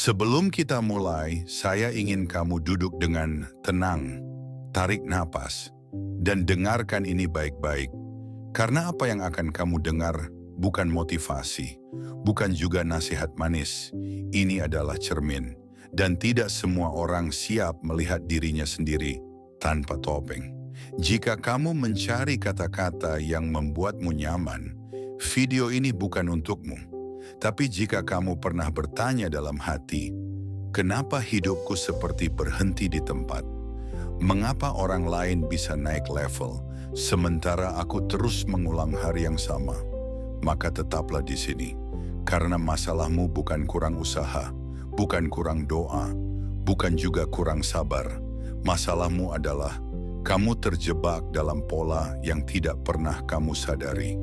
Sebelum kita mulai, saya ingin kamu duduk dengan tenang, tarik napas, dan dengarkan ini baik-baik. Karena apa yang akan kamu dengar bukan motivasi, bukan juga nasihat manis. Ini adalah cermin, dan tidak semua orang siap melihat dirinya sendiri tanpa topeng. Jika kamu mencari kata-kata yang membuatmu nyaman, video ini bukan untukmu. Tapi jika kamu pernah bertanya dalam hati, kenapa hidupku seperti berhenti di tempat? Mengapa orang lain bisa naik level, sementara aku terus mengulang hari yang sama? Maka tetaplah di sini, karena masalahmu bukan kurang usaha, bukan kurang doa, bukan juga kurang sabar. Masalahmu adalah kamu terjebak dalam pola yang tidak pernah kamu sadari.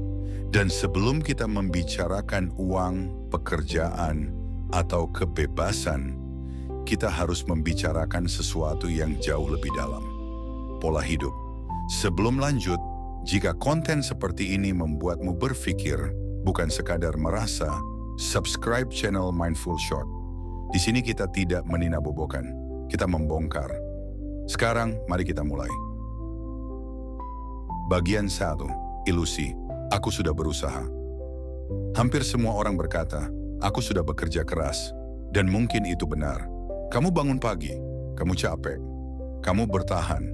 Dan sebelum kita membicarakan uang, pekerjaan, atau kebebasan, kita harus membicarakan sesuatu yang jauh lebih dalam. Pola hidup. Sebelum lanjut, jika konten seperti ini membuatmu berpikir, bukan sekadar merasa, subscribe channel Mindful Short. Di sini kita tidak meninabobokan, kita membongkar. Sekarang, mari kita mulai. Bagian 1, ilusi. Aku sudah berusaha. Hampir semua orang berkata, aku sudah bekerja keras. Dan mungkin itu benar. Kamu bangun pagi, kamu capek, kamu bertahan.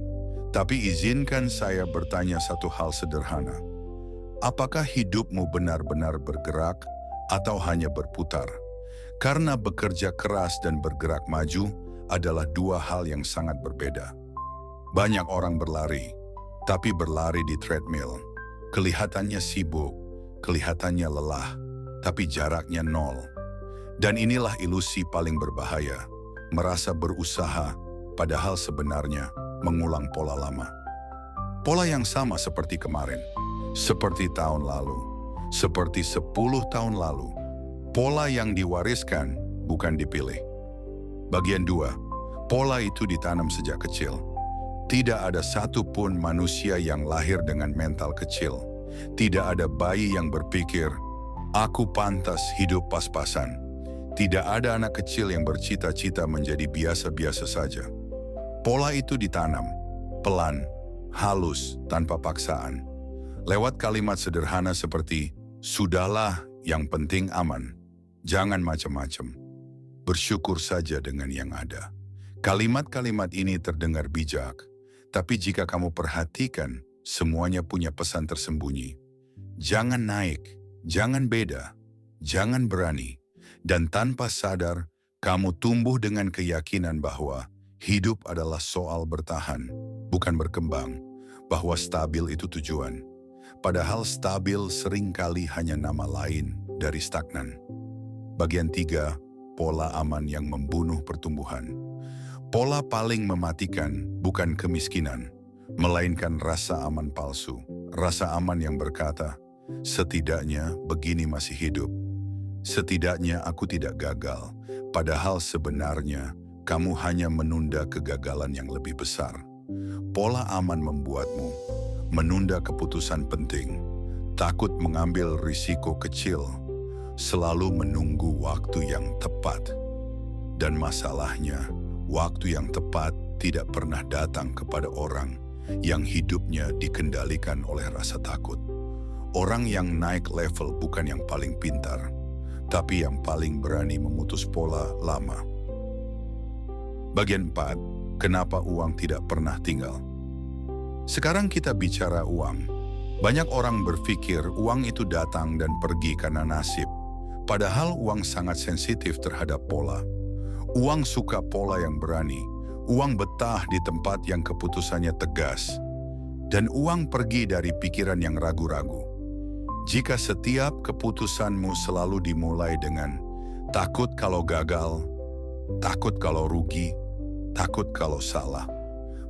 Tapi izinkan saya bertanya satu hal sederhana. Apakah hidupmu benar-benar bergerak atau hanya berputar? Karena bekerja keras dan bergerak maju adalah dua hal yang sangat berbeda. Banyak orang berlari, tapi berlari di treadmill. Kelihatannya sibuk, kelihatannya lelah, tapi jaraknya nol. Dan inilah ilusi paling berbahaya, merasa berusaha, padahal sebenarnya mengulang pola lama. Pola yang sama seperti kemarin, seperti tahun lalu, seperti 10 tahun lalu. Pola yang diwariskan, bukan dipilih. Bagian 2, pola itu ditanam sejak kecil. Tidak ada satupun manusia yang lahir dengan mental kecil. Tidak ada bayi yang berpikir, aku pantas hidup pas-pasan. Tidak ada anak kecil yang bercita-cita menjadi biasa-biasa saja. Pola itu ditanam, pelan, halus, tanpa paksaan. Lewat kalimat sederhana seperti, sudahlah, yang penting aman. Jangan macam-macam. Bersyukur saja dengan yang ada. Kalimat-kalimat ini terdengar bijak. Tapi jika kamu perhatikan, semuanya punya pesan tersembunyi. Jangan naik, jangan beda, jangan berani. Dan tanpa sadar, kamu tumbuh dengan keyakinan bahwa hidup adalah soal bertahan, bukan berkembang. Bahwa stabil itu tujuan. Padahal stabil seringkali hanya nama lain dari stagnan. Bagian 3, pola aman yang membunuh pertumbuhan. Pola paling mematikan bukan kemiskinan, melainkan rasa aman palsu. Rasa aman yang berkata, setidaknya begini masih hidup. Setidaknya aku tidak gagal, padahal sebenarnya kamu hanya menunda kegagalan yang lebih besar. Pola aman membuatmu menunda keputusan penting, takut mengambil risiko kecil, selalu menunggu waktu yang tepat. Dan masalahnya, waktu yang tepat tidak pernah datang kepada orang yang hidupnya dikendalikan oleh rasa takut. Orang yang naik level bukan yang paling pintar, tapi yang paling berani memutus pola lama. Bagian 4, kenapa uang tidak pernah tinggal? Sekarang kita bicara uang. Banyak orang berpikir uang itu datang dan pergi karena nasib. Padahal uang sangat sensitif terhadap pola. Uang suka pola yang berani, uang betah di tempat yang keputusannya tegas, dan uang pergi dari pikiran yang ragu-ragu. Jika setiap keputusanmu selalu dimulai dengan takut kalau gagal, takut kalau rugi, takut kalau salah,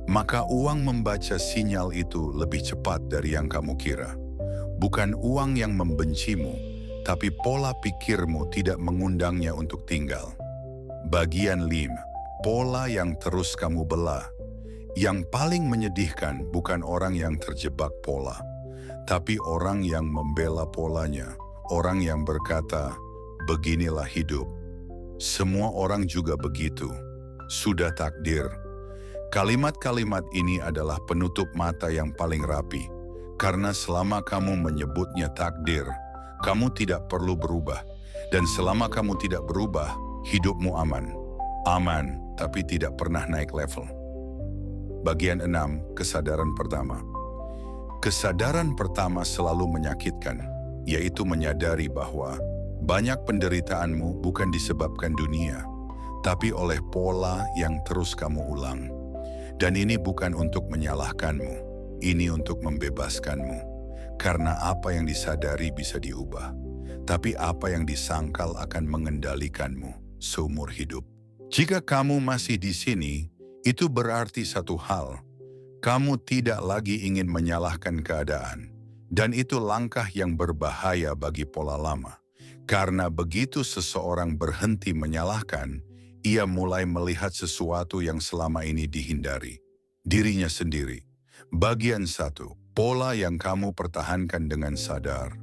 maka uang membaca sinyal itu lebih cepat dari yang kamu kira. Bukan uang yang membencimu, tapi pola pikirmu tidak mengundangnya untuk tinggal. Bagian 5, pola yang terus kamu belah. Yang paling menyedihkan bukan orang yang terjebak pola, tapi orang yang membela polanya, orang yang berkata, beginilah hidup. Semua orang juga begitu. Sudah takdir. Kalimat-kalimat ini adalah penutup mata yang paling rapi. Karena selama kamu menyebutnya takdir, kamu tidak perlu berubah. Dan selama kamu tidak berubah, hidupmu aman. Aman, tapi tidak pernah naik level. Bagian 6, kesadaran pertama. Kesadaran pertama selalu menyakitkan, yaitu menyadari bahwa banyak penderitaanmu bukan disebabkan dunia, tapi oleh pola yang terus kamu ulang. Dan ini bukan untuk menyalahkanmu, ini untuk membebaskanmu. Karena apa yang disadari bisa diubah, tapi apa yang disangkal akan mengendalikanmu seumur hidup. Jika kamu masih di sini, itu berarti satu hal. Kamu tidak lagi ingin menyalahkan keadaan. Dan itu langkah yang berbahaya bagi pola lama. Karena begitu seseorang berhenti menyalahkan, ia mulai melihat sesuatu yang selama ini dihindari. Dirinya sendiri. Bagian 1, pola yang kamu pertahankan dengan sadar.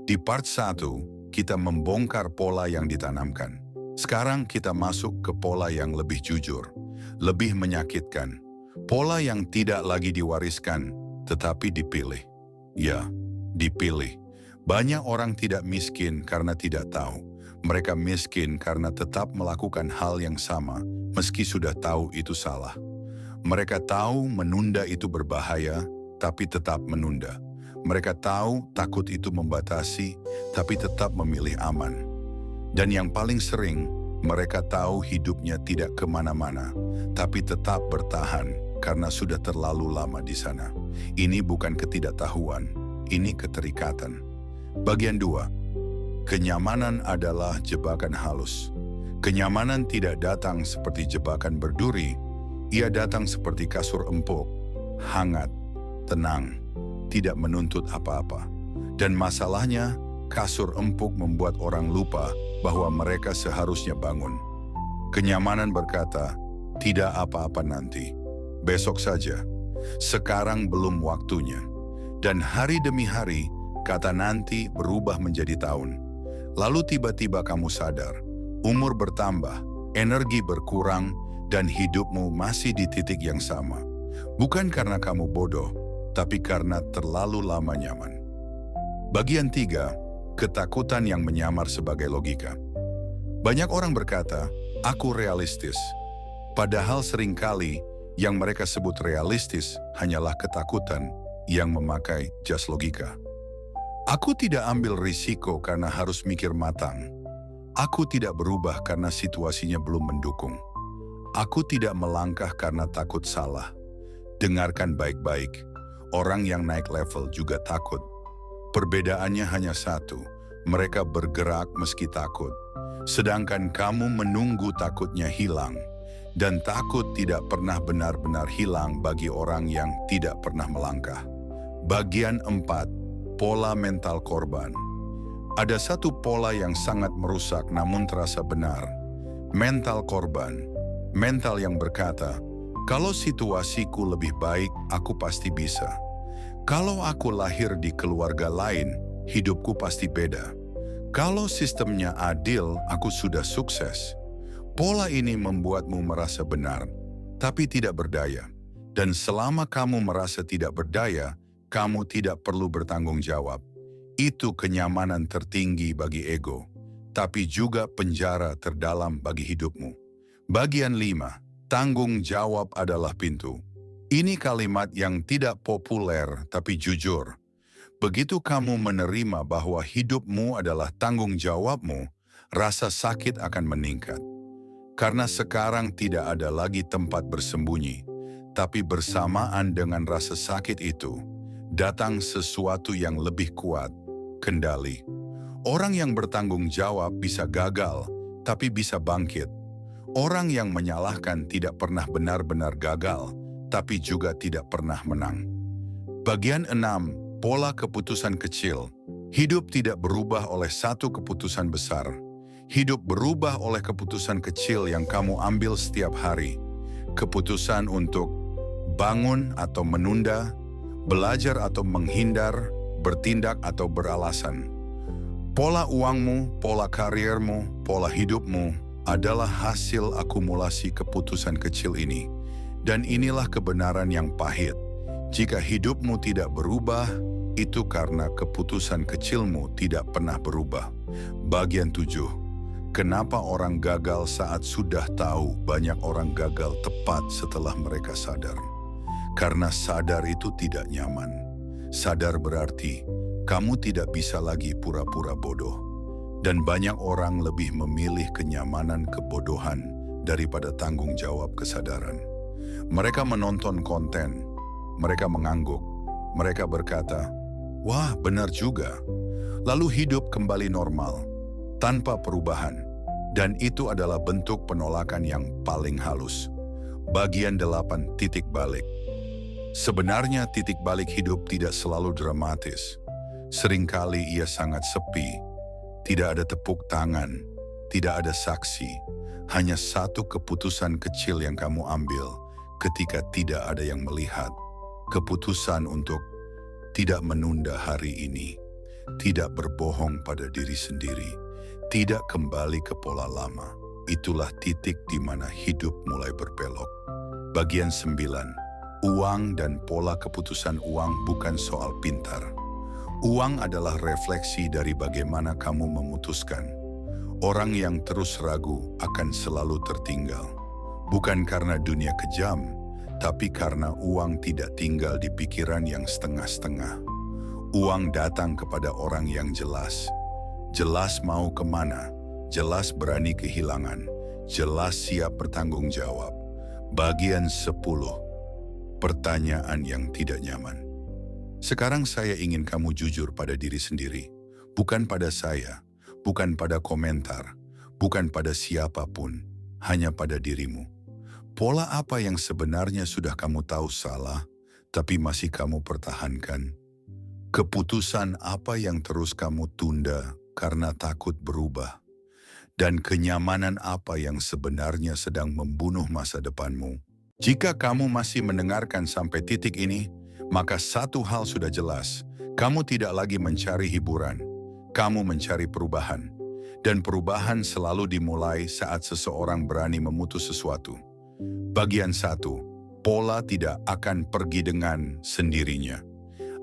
Di part 1, kita membongkar pola yang ditanamkan. Sekarang kita masuk ke pola yang lebih jujur, lebih menyakitkan. Pola yang tidak lagi diwariskan, tetapi dipilih. Ya, dipilih. Banyak orang tidak miskin karena tidak tahu. Mereka miskin karena tetap melakukan hal yang sama, meski sudah tahu itu salah. Mereka tahu menunda itu berbahaya, tapi tetap menunda. Mereka tahu takut itu membatasi, tapi tetap memilih aman. Dan yang paling sering, mereka tahu hidupnya tidak kemana-mana, tapi tetap bertahan karena sudah terlalu lama di sana. Ini bukan ketidaktahuan, ini keterikatan. Bagian 2, kenyamanan adalah jebakan halus. Kenyamanan tidak datang seperti jebakan berduri, ia datang seperti kasur empuk, hangat, tenang, tidak menuntut apa-apa. Dan masalahnya, kasur empuk membuat orang lupa bahwa mereka seharusnya bangun. Kenyamanan berkata, tidak apa-apa nanti, besok saja, sekarang belum waktunya. Dan hari demi hari, kata nanti berubah menjadi tahun. Lalu tiba-tiba kamu sadar, umur bertambah, energi berkurang, dan hidupmu masih di titik yang sama. Bukan karena kamu bodoh, tapi karena terlalu lama nyaman. Bagian 3, ketakutan yang menyamar sebagai logika. Banyak orang berkata, aku realistis. Padahal seringkali yang mereka sebut realistis hanyalah ketakutan yang memakai jas logika. Aku tidak ambil risiko karena harus mikir matang. Aku tidak berubah karena situasinya belum mendukung. Aku tidak melangkah karena takut salah. Dengarkan baik-baik, orang yang naik level juga takut. Perbedaannya hanya satu, mereka bergerak meski takut. Sedangkan kamu menunggu takutnya hilang. Dan takut tidak pernah benar-benar hilang bagi orang yang tidak pernah melangkah. Bagian 4, pola mental korban. Ada satu pola yang sangat merusak namun terasa benar. Mental korban. Mental yang berkata, kalau situasiku lebih baik, aku pasti bisa. Kalau aku lahir di keluarga lain, hidupku pasti beda. Kalau sistemnya adil, aku sudah sukses. Pola ini membuatmu merasa benar, tapi tidak berdaya. Dan selama kamu merasa tidak berdaya, kamu tidak perlu bertanggung jawab. Itu kenyamanan tertinggi bagi ego, tapi juga penjara terdalam bagi hidupmu. Bagian 5, tanggung jawab adalah pintu. Ini kalimat yang tidak populer tapi jujur. Begitu kamu menerima bahwa hidupmu adalah tanggung jawabmu, rasa sakit akan meningkat. Karena sekarang tidak ada lagi tempat bersembunyi, tapi bersamaan dengan rasa sakit itu, datang sesuatu yang lebih kuat, kendali. Orang yang bertanggung jawab bisa gagal, tapi bisa bangkit. Orang yang menyalahkan tidak pernah benar-benar gagal, tapi juga tidak pernah menang. Bagian 6, pola keputusan kecil. Hidup tidak berubah oleh satu keputusan besar. Hidup berubah oleh keputusan kecil yang kamu ambil setiap hari. Keputusan untuk bangun atau menunda, belajar atau menghindar, bertindak atau beralasan. Pola uangmu, pola karirmu, pola hidupmu, adalah hasil akumulasi keputusan kecil ini. Dan inilah kebenaran yang pahit. Jika hidupmu tidak berubah, itu karena keputusan kecilmu tidak pernah berubah. Bagian 7. Kenapa orang gagal saat sudah tahu? Banyak orang gagal tepat setelah mereka sadar. Karena sadar itu tidak nyaman. Sadar berarti kamu tidak bisa lagi pura-pura bodoh. Dan banyak orang lebih memilih kenyamanan kebodohan daripada tanggung jawab kesadaran. Mereka menonton konten, mereka mengangguk, mereka berkata, "Wah, benar juga." Lalu hidup kembali normal, tanpa perubahan. Dan itu adalah bentuk penolakan yang paling halus. Bagian 8, titik balik. Sebenarnya titik balik hidup tidak selalu dramatis. Seringkali ia sangat sepi. Tidak ada tepuk tangan, tidak ada saksi. Hanya satu keputusan kecil yang kamu ambil ketika tidak ada yang melihat. Keputusan untuk tidak menunda hari ini, tidak berbohong pada diri sendiri, tidak kembali ke pola lama. Itulah titik di mana hidup mulai berbelok. Bagian 9. Uang dan pola keputusan uang bukan soal pintar. Uang adalah refleksi dari bagaimana kamu memutuskan. Orang yang terus ragu akan selalu tertinggal. Bukan karena dunia kejam, tapi karena uang tidak tinggal di pikiran yang setengah-setengah. Uang datang kepada orang yang jelas. Jelas mau kemana, jelas berani kehilangan, jelas siap bertanggung jawab. Bagian 10. Pertanyaan yang tidak nyaman. Sekarang saya ingin kamu jujur pada diri sendiri. Bukan pada saya, bukan pada komentar, bukan pada siapapun, hanya pada dirimu. Pola apa yang sebenarnya sudah kamu tahu salah, tapi masih kamu pertahankan? Keputusan apa yang terus kamu tunda karena takut berubah? Dan kenyamanan apa yang sebenarnya sedang membunuh masa depanmu? Jika kamu masih mendengarkan sampai titik ini, maka satu hal sudah jelas. Kamu tidak lagi mencari hiburan. Kamu mencari perubahan. Dan perubahan selalu dimulai saat seseorang berani memutus sesuatu. Bagian 1. Pola tidak akan pergi dengan sendirinya.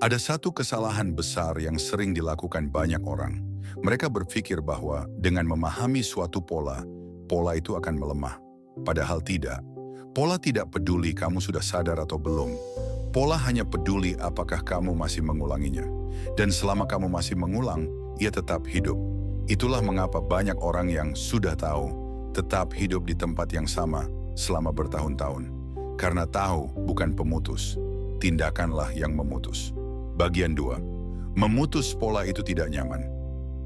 Ada satu kesalahan besar yang sering dilakukan banyak orang. Mereka berpikir bahwa dengan memahami suatu pola, pola itu akan melemah. Padahal tidak. Pola tidak peduli kamu sudah sadar atau belum. Pola hanya peduli apakah kamu masih mengulanginya. Dan selama kamu masih mengulang, ia tetap hidup. Itulah mengapa banyak orang yang sudah tahu, tetap hidup di tempat yang sama selama bertahun-tahun. Karena tahu bukan pemutus, tindakanlah yang memutus. Bagian 2. Memutus pola itu tidak nyaman.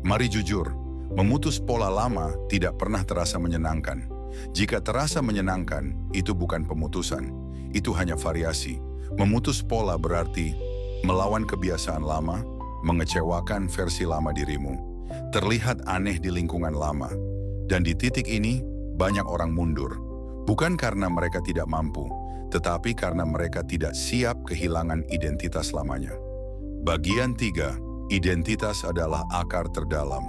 Mari jujur, memutus pola lama tidak pernah terasa menyenangkan. Jika terasa menyenangkan, itu bukan pemutusan, itu hanya variasi. Memutus pola berarti melawan kebiasaan lama, mengecewakan versi lama dirimu, terlihat aneh di lingkungan lama. Dan di titik ini, banyak orang mundur. Bukan karena mereka tidak mampu, tetapi karena mereka tidak siap kehilangan identitas lamanya. Bagian 3, identitas adalah akar terdalam.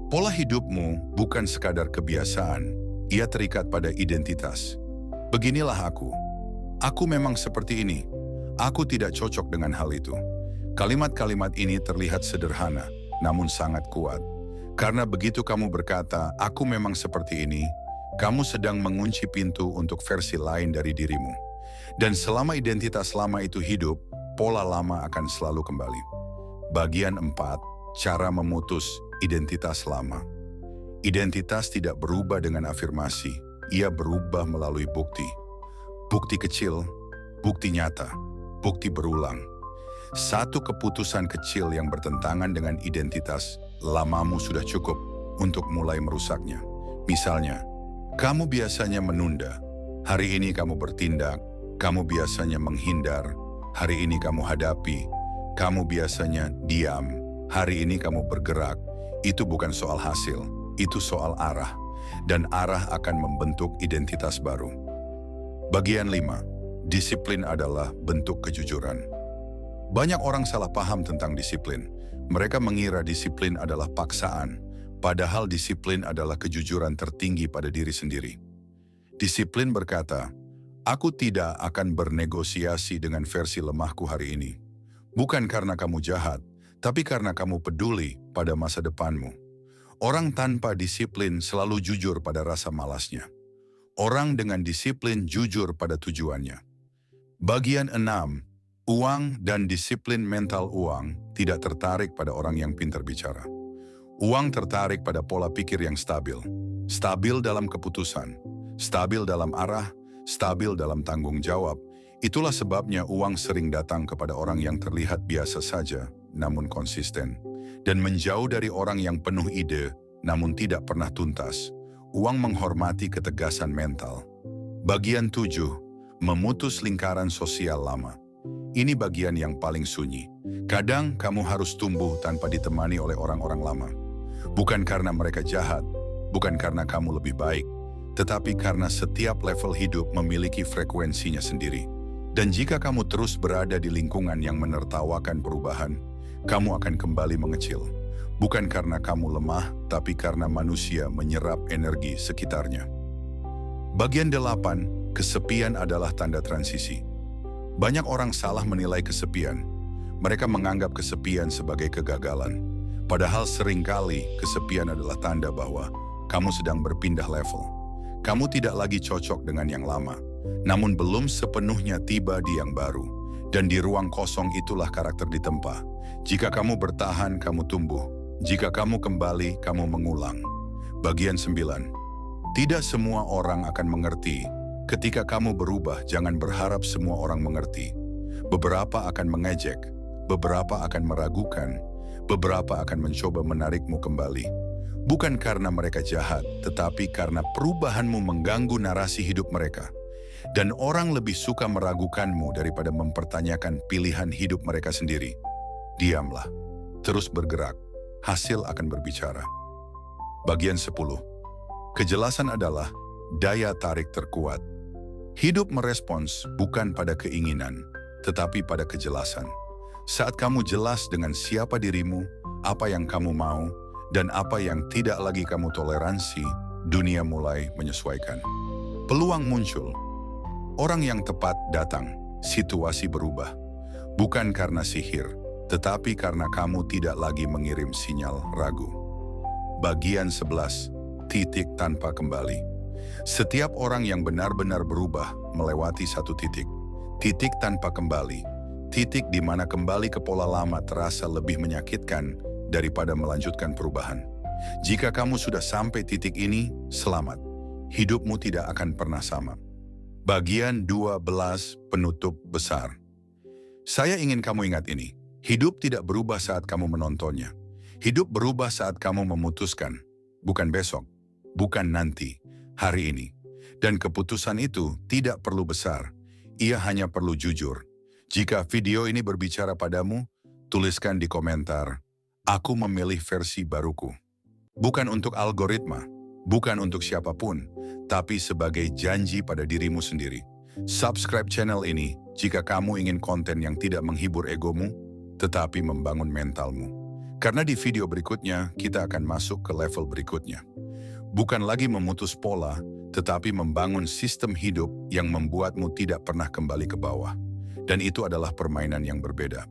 Pola hidupmu bukan sekadar kebiasaan, ia terikat pada identitas. Beginilah aku. Aku memang seperti ini. Aku tidak cocok dengan hal itu. Kalimat-kalimat ini terlihat sederhana, namun sangat kuat. Karena begitu kamu berkata, aku memang seperti ini, kamu sedang mengunci pintu untuk versi lain dari dirimu. Dan selama identitas lama itu hidup, pola lama akan selalu kembali. Bagian 4, cara memutus identitas lama. Identitas tidak berubah dengan afirmasi, ia berubah melalui bukti. Bukti kecil, bukti nyata, bukti berulang. Satu keputusan kecil yang bertentangan dengan identitas lamamu sudah cukup untuk mulai merusaknya. Misalnya, kamu biasanya menunda, hari ini kamu bertindak, kamu biasanya menghindar, hari ini kamu hadapi, kamu biasanya diam, hari ini kamu bergerak. Itu bukan soal hasil, itu soal arah. Dan arah akan membentuk identitas baru. Bagian 5, disiplin adalah bentuk kejujuran. Banyak orang salah paham tentang disiplin. Mereka mengira disiplin adalah paksaan. Padahal disiplin adalah kejujuran tertinggi pada diri sendiri. Disiplin berkata, aku tidak akan bernegosiasi dengan versi lemahku hari ini. Bukan karena kamu jahat, tapi karena kamu peduli pada masa depanmu. Orang tanpa disiplin selalu jujur pada rasa malasnya. Orang dengan disiplin jujur pada tujuannya. Bagian 6. Uang dan disiplin mental. Uang tidak tertarik pada orang yang pintar bicara. Uang tertarik pada pola pikir yang stabil. Stabil dalam keputusan, stabil dalam arah, stabil dalam tanggung jawab. Itulah sebabnya uang sering datang kepada orang yang terlihat biasa saja, namun konsisten. Dan menjauh dari orang yang penuh ide, namun tidak pernah tuntas. Uang menghormati ketegasan mental. Bagian 7. Memutus lingkaran sosial lama. Ini bagian yang paling sunyi. Kadang kamu harus tumbuh tanpa ditemani oleh orang-orang lama. Bukan karena mereka jahat, bukan karena kamu lebih baik, tetapi karena setiap level hidup memiliki frekuensinya sendiri. Dan jika kamu terus berada di lingkungan yang menertawakan perubahan, kamu akan kembali mengecil. Bukan karena kamu lemah, tapi karena manusia menyerap energi sekitarnya. Bagian 8, kesepian adalah tanda transisi. Banyak orang salah menilai kesepian. Mereka menganggap kesepian sebagai kegagalan. Padahal seringkali kesepian adalah tanda bahwa kamu sedang berpindah level. Kamu tidak lagi cocok dengan yang lama, namun belum sepenuhnya tiba di yang baru. Dan di ruang kosong itulah karakter ditempa. Jika kamu bertahan, kamu tumbuh. Jika kamu kembali, kamu mengulang. Bagian 9. Tidak semua orang akan mengerti. Ketika kamu berubah, jangan berharap semua orang mengerti. Beberapa akan mengejek, beberapa akan meragukan, beberapa akan mencoba menarikmu kembali. Bukan karena mereka jahat, tetapi karena perubahanmu mengganggu narasi hidup mereka. Dan orang lebih suka meragukanmu daripada mempertanyakan pilihan hidup mereka sendiri. Diamlah, terus bergerak, hasil akan berbicara. Bagian 10. Kejelasan adalah daya tarik terkuat. Hidup merespons bukan pada keinginan, tetapi pada kejelasan. Saat kamu jelas dengan siapa dirimu, apa yang kamu mau, dan apa yang tidak lagi kamu toleransi, dunia mulai menyesuaikan. Peluang muncul. Orang yang tepat datang, situasi berubah. Bukan karena sihir, tetapi karena kamu tidak lagi mengirim sinyal ragu. Bagian 11. Titik tanpa kembali. Setiap orang yang benar-benar berubah melewati satu titik. Titik tanpa kembali. Titik di mana kembali ke pola lama terasa lebih menyakitkan daripada melanjutkan perubahan. Jika kamu sudah sampai titik ini, selamat. Hidupmu tidak akan pernah sama. Bagian 12, penutup besar. Saya ingin kamu ingat ini. Hidup tidak berubah saat kamu menontonnya. Hidup berubah saat kamu memutuskan. Bukan besok, bukan nanti, hari ini. Dan keputusan itu tidak perlu besar. Ia hanya perlu jujur. Jika video ini berbicara padamu, tuliskan di komentar, aku memilih versi baruku. Bukan untuk algoritma, bukan untuk siapapun, tapi sebagai janji pada dirimu sendiri. Subscribe channel ini jika kamu ingin konten yang tidak menghibur egomu, tetapi membangun mentalmu. Karena di video berikutnya, kita akan masuk ke level berikutnya. Bukan lagi memutus pola, tetapi membangun sistem hidup yang membuatmu tidak pernah kembali ke bawah. Dan itu adalah permainan yang berbeda.